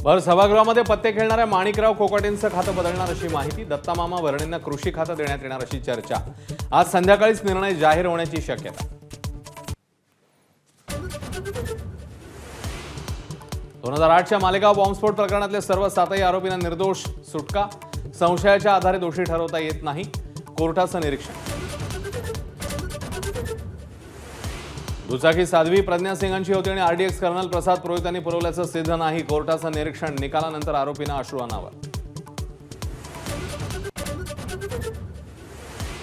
भर सभागृहामध्ये पत्ते खेळणाऱ्या माणिकराव कोकाटेंचं खातं बदलणार अशी माहिती. दत्तामामा भरणेंना कृषी खातं देण्यात येणार अशी चर्चा. आज संध्याकाळीच निर्णय जाहीर होण्याची शक्यता. 2008च्या मालेगाव बॉम्बस्फोट प्रकरणातले सर्व 7 आरोपींना निर्दोष सुटका. संशयाच्या आधारे दोषी ठरवता येत नाही, कोर्टाचं निरीक्षण. दुचाकी साध्वी प्रज्ञा सिंगांची होती आणि आरडीएक्स कर्नल प्रसाद पुरोहित यांनी पुरवल्याचं सिद्ध नाही, कोर्टाचं निरीक्षण. निकालानंतर आरोपींना अश्रू अनावर.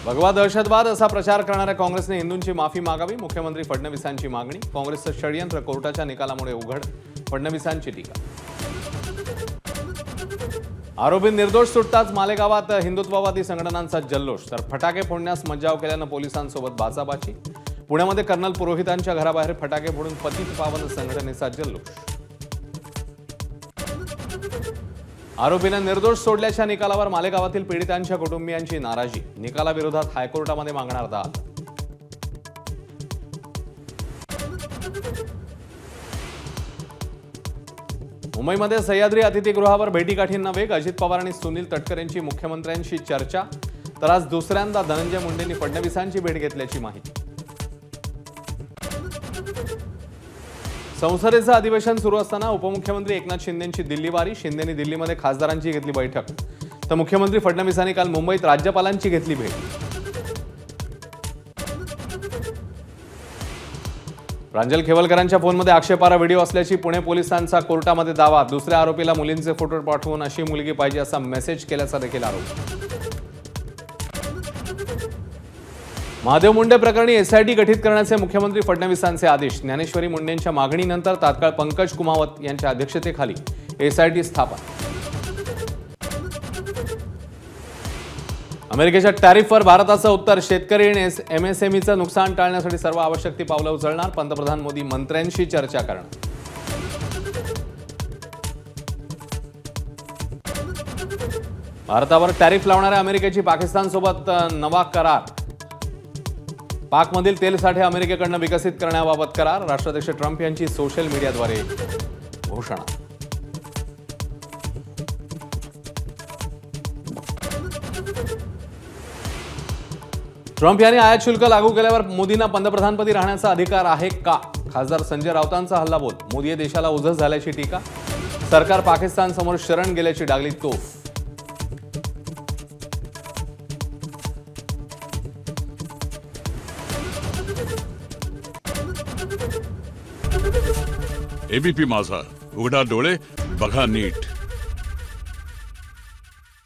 भगवा दहशतवाद असा प्रचार करणाऱ्या काँग्रेसने हिंदूंची माफी मागावी, मुख्यमंत्री फडणवीसांची मागणी. काँग्रेसचं षडयंत्र कोर्टाच्या निकालामुळे उघड, फडणवीसांची टीका. आरोपी निर्दोष सुटताच मालेगावात हिंदुत्ववादी संघटनांचा जल्लोष, तर फटाके फोडण्यास मज्जाव केल्यानं पोलिसांसोबत बाचाबाची. पुण्यामध्ये कर्नल पुरोहितांच्या घराबाहेर फटाके फोडून पतित पावन संघटनेचा जल्लोष. आरोपींना निर्दोष सोडल्याच्या निकालावर मालेगावातील पीडितांच्या कुटुंबियांची नाराजी. निकालाविरोधात हायकोर्टामध्ये मागणार दाद. मुंबईमध्ये सह्याद्री अतिथीगृहावर भेटीगाठींना वेग. अजित पवार आणि सुनील तटकरेंची मुख्यमंत्र्यांशी चर्चा. तर आज दुसऱ्यांदा धनंजय मुंडेंनी फडणवीसांची भेट घेतल्याची माहिती. संसदेचं अधिवेशन सुरू असताना उपमुख्यमंत्री एकनाथ शिंदेंची दिल्लीवारी. शिंदेंनी दिल्लीमध्ये खासदारांची घेतली बैठक, तर मुख्यमंत्री फडणवीसांनी काल मुंबईत राज्यपालांची घेतली भेट. प्रांजल खेवलकरांच्या फोनमध्ये आक्षेपार्ह व्हिडिओ असल्याची पुणे पोलिसांचा कोर्टामध्ये दावा. दुसऱ्या आरोपीला मुलींचे फोटो पाठवून अशी मुलगी पाहिजे असा मेसेज केल्याचा देखील आरोप. महादेव मुंडे प्रकरणी एसआयटी गठीत करण्याचे मुख्यमंत्री फडणवीसांचे आदेश. ज्ञानेश्वरी मुंडेंच्या मागणीनंतर तात्काळ पंकज कुमावत यांच्या अध्यक्षतेखाली एसआयटी स्थापन. अमेरिकेच्या टॅरिफवर भारताचं उत्तर. शेतकरी आणि एमएसएमईचं नुकसान टाळण्यासाठी सर्व आवश्यक ती पावलं उचलणार. पंतप्रधान मोदी मंत्र्यांशी चर्चा करणार. भारतावर टॅरिफ लावणाऱ्या अमेरिकेची पाकिस्तानसोबत नवा करार. पाकमधील तेल साठे अमेरिकेकडनं विकसित करण्याबाबत करार. राष्ट्राध्यक्ष ट्रम्प यांची सोशल मीडियाद्वारे घोषणा. ट्रम्प यांनी आयात शुल्क लागू केल्यावर मोदींना पंतप्रधानपदी राहण्याचा अधिकार आहे का? खासदार संजय राऊतांचा हल्लाबोल. मोदी हे देशाला उद्धट झाल्याची टीका. सरकार पाकिस्तान समोर शरण गेल्याची डागली तोफ. एबीपी माझा, उघडा डोळे बघा नीट.